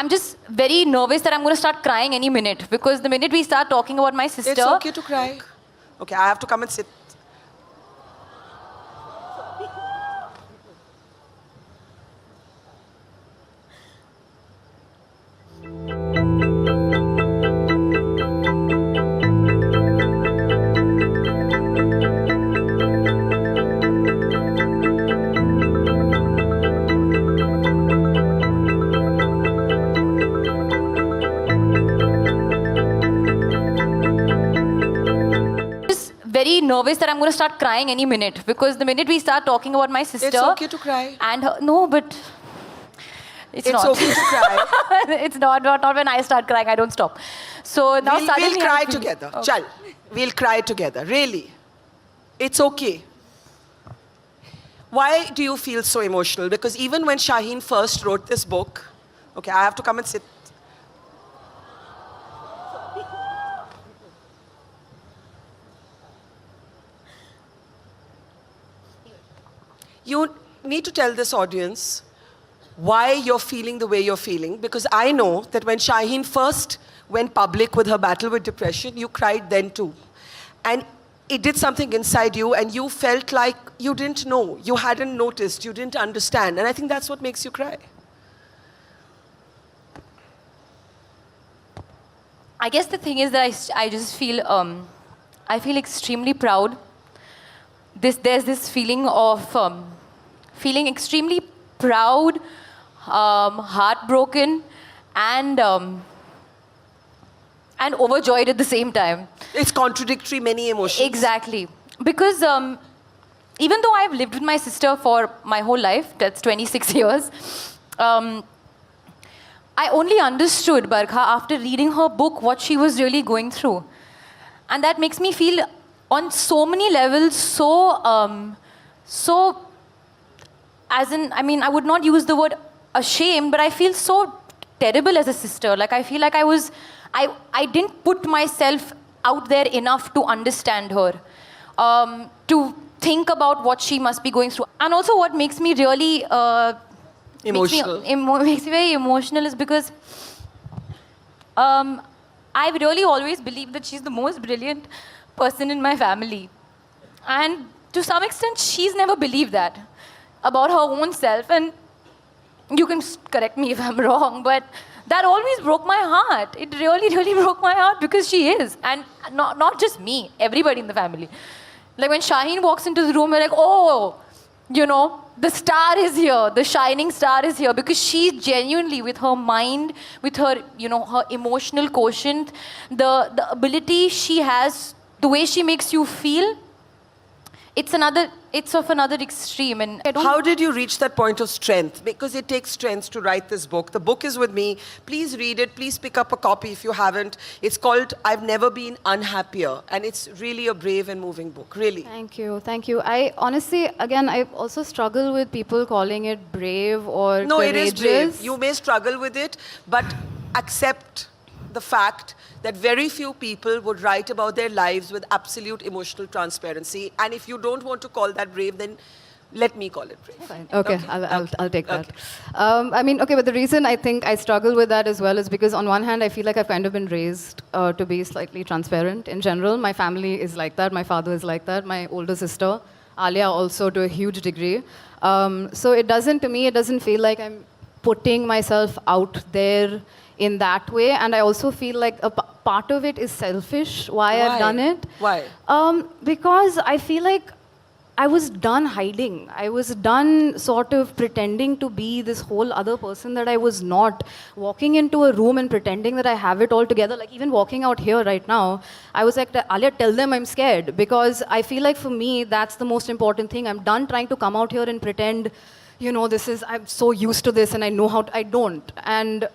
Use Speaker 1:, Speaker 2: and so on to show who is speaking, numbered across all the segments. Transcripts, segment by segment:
Speaker 1: I'm just very nervous that I'm going to start crying any minute, because the minute we start talking about my sister...
Speaker 2: It's okay to cry. Okay, I have to come and sit.
Speaker 1: Very nervous that I'm going to start crying any minute, because the minute we start talking about my sister...
Speaker 2: It's okay to cry.
Speaker 1: And her, no, but it's not.
Speaker 2: It's okay to cry.
Speaker 1: It's not when I start crying, I don't stop. So now suddenly...
Speaker 2: We'll cry together.
Speaker 1: Okay.
Speaker 2: Chal, we'll cry together. Really. It's okay. Why do you feel so emotional? Because even when Shaheen first wrote this book... Okay, I have to come and sit. You need to tell this audience why you're feeling the way you're feeling, because I know that when Shaheen first went public with her battle with depression, you cried then too. And it did something inside you, and you felt like you didn't know, you hadn't noticed, you didn't understand. And I think that's what makes you cry.
Speaker 1: I guess the thing is that I just feel, I feel extremely proud. There's this feeling of feeling extremely proud, heartbroken, and overjoyed at the same time.
Speaker 2: It's contradictory, many emotions.
Speaker 1: Exactly. Because even though I've lived with my sister for my whole life, that's 26 years, I only understood Barkha after reading her book what she was really going through. And that makes me feel on so many levels so as in, I mean, I would not use the word ashamed, but I feel so terrible as a sister. Like, I feel like I didn't put myself out there enough to understand her, to think about what she must be going through. And also what makes me really...
Speaker 2: emotional.
Speaker 1: Makes me very emotional is because I've really always believed that she's the most brilliant person in my family. And to some extent, she's never believed that about her own self. And you can correct me if I'm wrong, but that always broke my heart. It really, really broke my heart, because she is. And not just me, everybody in the family. Like when Shaheen walks into the room, we're like, oh, you know, the star is here, the shining star is here, because she genuinely, with her mind, with her, you know, her emotional quotient, the ability she has, the way she makes you feel, it's of another extreme. And
Speaker 2: how did you reach that point of strength? Because it takes strength to write this book. The book is with me. Please read it. Please pick up a copy if you haven't. It's called I've Never Been Unhappier. And it's really a brave and moving book, really.
Speaker 3: Thank you, thank you. I honestly, again, I also struggle with people calling it brave or
Speaker 2: No,
Speaker 3: courageous.
Speaker 2: it is brave. You may struggle with it, but accept the fact that very few people would write about their lives with absolute emotional transparency. And if you don't want to call that brave, then let me call it brave.
Speaker 3: Fine. Okay, I'll take that. I mean, okay, but the reason I think I struggle with that as well is because on one hand, I feel like I've kind of been raised to be slightly transparent in general. My family is like that. My father is like that. My older sister, Alia, also to a huge degree. So it doesn't, to me, it doesn't feel like I'm putting myself out there in that way. And I also feel like a part of it is selfish, why I've done it.
Speaker 2: Why?
Speaker 3: Because I feel like I was done hiding. I was done sort of pretending to be this whole other person that I was not. Walking into a room and pretending that I have it all together, like even walking out here right now, I was like, Alia, tell them I'm scared. Because I feel like for me, that's the most important thing. I'm done trying to come out here and pretend, you know, I'm so used to this and I know how I don't. And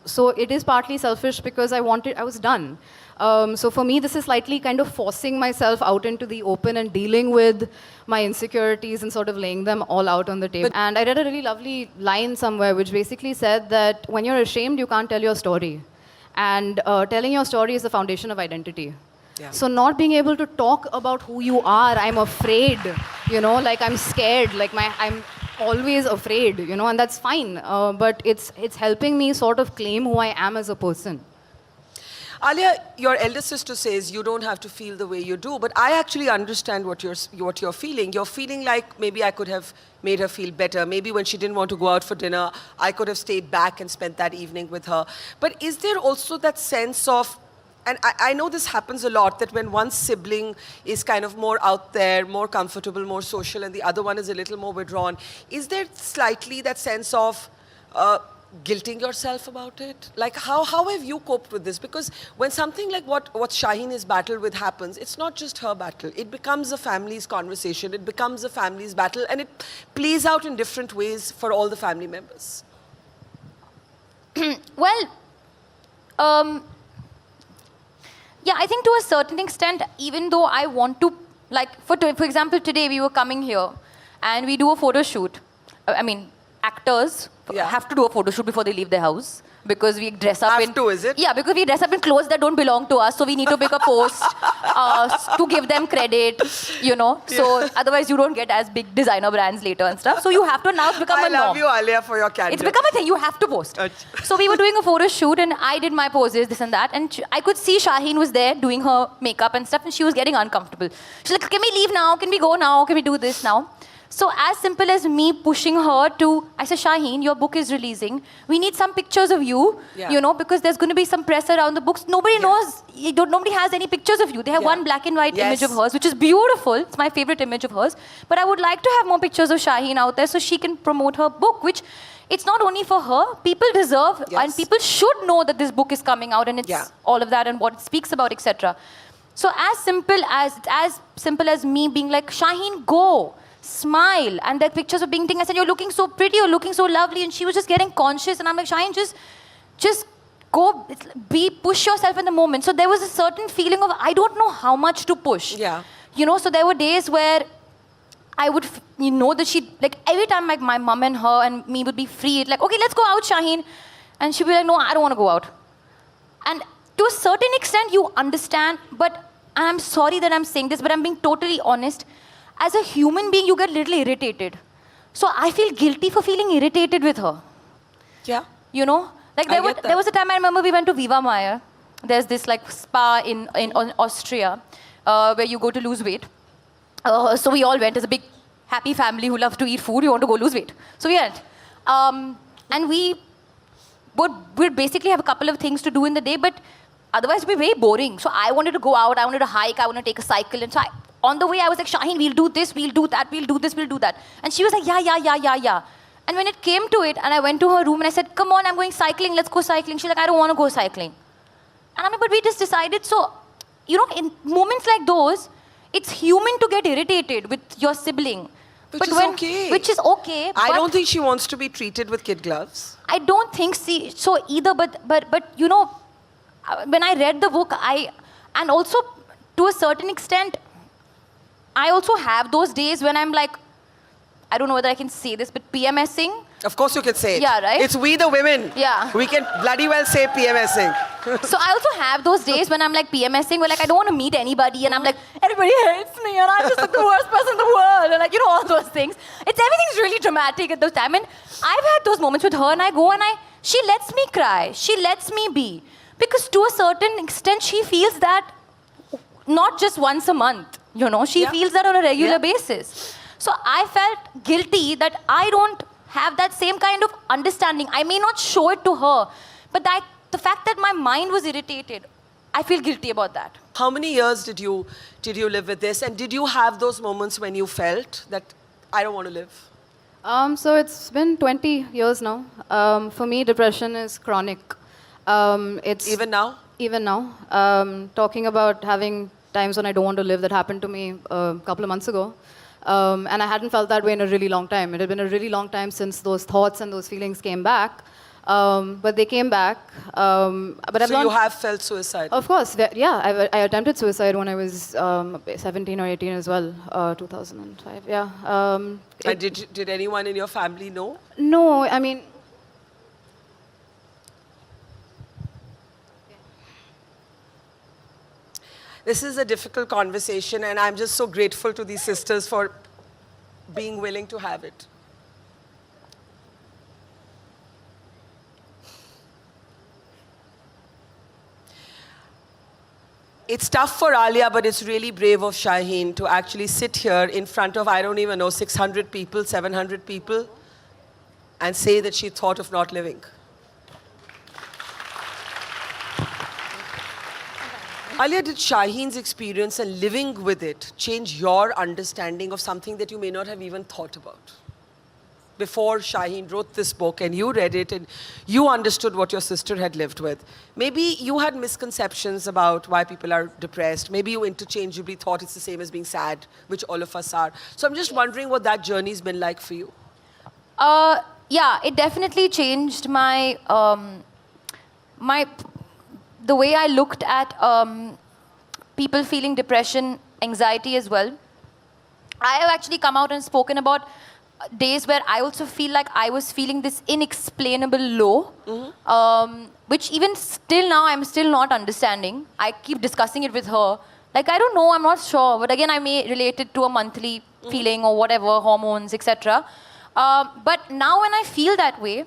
Speaker 3: so it is partly selfish because I was done. So for me, this is slightly kind of forcing myself out into the open and dealing with my insecurities and sort of laying them all out on the table. And I read a really lovely line somewhere which basically said that when you're ashamed, you can't tell your story. And telling your story is the foundation of identity. Yeah. So not being able to talk about who you are, I'm afraid, you know, like I'm scared, like always afraid, you know, and that's fine. But it's helping me sort of claim who I am as a person.
Speaker 2: Alia, your elder sister says you don't have to feel the way you do, but I actually understand what you're feeling. You're feeling like maybe I could have made her feel better. Maybe when she didn't want to go out for dinner, I could have stayed back and spent that evening with her. But is there also that sense of, and I know this happens a lot, that when one sibling is kind of more out there, more comfortable, more social, and the other one is a little more withdrawn, is there slightly that sense of guilting yourself about it? Like, how have you coped with this? Because when something like what Shaheen has battled with happens, it's not just her battle. It becomes a family's conversation. It becomes a family's battle. And it plays out in different ways for all the family members.
Speaker 1: Well, yeah, I think to a certain extent, even though I want to, like, for example, today we were coming here and we do a photo shoot. I mean, actors have to do a photo shoot before they leave their house because we dress up
Speaker 2: is it?
Speaker 1: Yeah, because we dress up in clothes that don't belong to us, so we need to make a post to give them credit, you know. So otherwise you don't get as big designer brands later and stuff. So you have to now become a norm.
Speaker 2: I love you, Alia, for your candor.
Speaker 1: It's become a thing. You have to post. So we were doing a photo shoot and I did my poses, this and that. And I could see Shaheen was there doing her makeup and stuff and she was getting uncomfortable. She's like, can we leave now? Can we go now? Can we do this now? So as simple as me pushing her to, I said, Shaheen, your book is releasing. We need some pictures of you, you know, because there's going to be some press around the books. Nobody knows, nobody has any pictures of you. They have one black and white image of hers, which is beautiful. It's my favorite image of hers. But I would like to have more pictures of Shaheen out there so she can promote her book, which it's not only for her. People deserve and people should know that this book is coming out and it's all of that and what it speaks about, etc. So as simple as me being like, Shaheen, go. Smile, and that pictures of being taken. I said, you're looking so pretty, you're looking so lovely, and she was just getting conscious, and I'm like, Shaheen, just go, push yourself in the moment. So there was a certain feeling of, I don't know how much to push.
Speaker 2: Yeah.
Speaker 1: You know, so there were days where I would, you know, that she, like every time like my mum and her and me would be free, like, okay, let's go out, Shaheen. And she'd be like, no, I don't want to go out. And to a certain extent, you understand, but, and I'm sorry that I'm saying this, but I'm being totally honest. As a human being, you get a little irritated. So I feel guilty for feeling irritated with her.
Speaker 2: Yeah.
Speaker 1: You know? Like there was a time I remember we went to Viva Maya. There's this like spa in Austria where you go to lose weight. So we all went as a big happy family who love to eat food. We want to go lose weight. So we went. And we'd basically have a couple of things to do in the day, but otherwise it'd be very boring. So I wanted to go out, I wanted to hike, I wanted to take a cycle. And so on the way, I was like, Shaheen, we'll do this, we'll do that, we'll do this, we'll do that. And she was like, yeah. And when it came to it, and I went to her room and I said, come on, I'm going cycling, let's go cycling. She's like, I don't want to go cycling. And I'm like, but we just decided. So, you know, in moments like those, it's human to get irritated with your sibling.
Speaker 2: Which is okay. I don't think she wants to be treated with kid gloves.
Speaker 1: I don't think so either, but you know, when I read the book, and also to a certain extent, I also have those days when I'm like, I don't know whether I can say this, but PMSing.
Speaker 2: Of course you can say it.
Speaker 1: Yeah, right?
Speaker 2: It's we the women.
Speaker 1: Yeah.
Speaker 2: We can bloody well say PMSing.
Speaker 1: So I also have those days when I'm like PMSing, where like I don't want to meet anybody and I'm like, everybody hates me and I'm just like the worst person in the world. And like, you know, all those things. Everything's really dramatic at those times. And I've had those moments with her and I go and she lets me cry. She lets me be. Because to a certain extent, she feels that not just once a month. You know, she feels that on a regular basis. So I felt guilty that I don't have that same kind of understanding. I may not show it to her, but the fact that my mind was irritated, I feel guilty about that.
Speaker 2: How many years did you live with this? And did you have those moments when you felt that I don't want to live?
Speaker 3: So it's been 20 years now. For me, depression is chronic. It's
Speaker 2: even now?
Speaker 3: Even now. Talking about having times when I don't want to live, that happened to me a couple of months ago. And I hadn't felt that way in a really long time. It had been a really long time since those thoughts and those feelings came back. But they came back. But
Speaker 2: so you have felt suicidal?
Speaker 3: Of course. Yeah, I attempted suicide when I was 17 or 18 as well, 2005. Yeah.
Speaker 2: And did anyone in your family know?
Speaker 3: No, I mean...
Speaker 2: This is a difficult conversation, and I'm just so grateful to these sisters for being willing to have it. It's tough for Alia, but it's really brave of Shaheen to actually sit here in front of, I don't even know, 600 people, 700 people, and say that she thought of not living. Alia, did Shaheen's experience and living with it change your understanding of something that you may not have even thought about? Before Shaheen wrote this book and you read it and you understood what your sister had lived with, maybe you had misconceptions about why people are depressed. Maybe you interchangeably thought it's the same as being sad, which all of us are. So I'm just wondering what that journey's been like for you.
Speaker 1: Yeah, it definitely changed my the way I looked at people feeling depression, anxiety as well. I have actually come out and spoken about days where I also feel like I was feeling this inexplainable low, which even still now I'm still not understanding. I keep discussing it with her. Like, I don't know, I'm not sure. But again, I may relate it to a monthly feeling or whatever, hormones, etc. But now when I feel that way,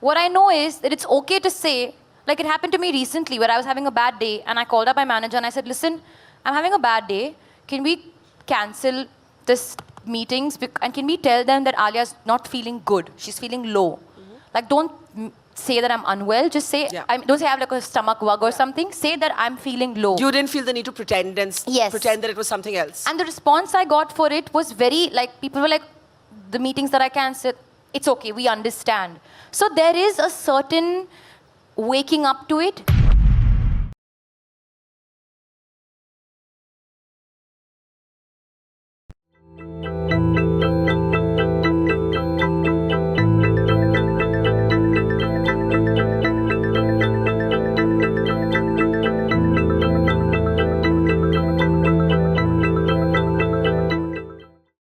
Speaker 1: what I know is that it's okay to say, like it happened to me recently where I was having a bad day and I called up my manager and I said, listen, I'm having a bad day. Can we cancel this meetings and can we tell them that Alia's not feeling good? She's feeling low. Like, don't say that I'm unwell. Just say, don't say I have like a stomach bug or something. Say that I'm feeling low.
Speaker 2: You didn't feel the need to pretend and pretend that it was something else.
Speaker 1: And the response I got for it was very, like, people were like, the meetings that I canceled, it's okay, we understand. So there is a certain waking up to it.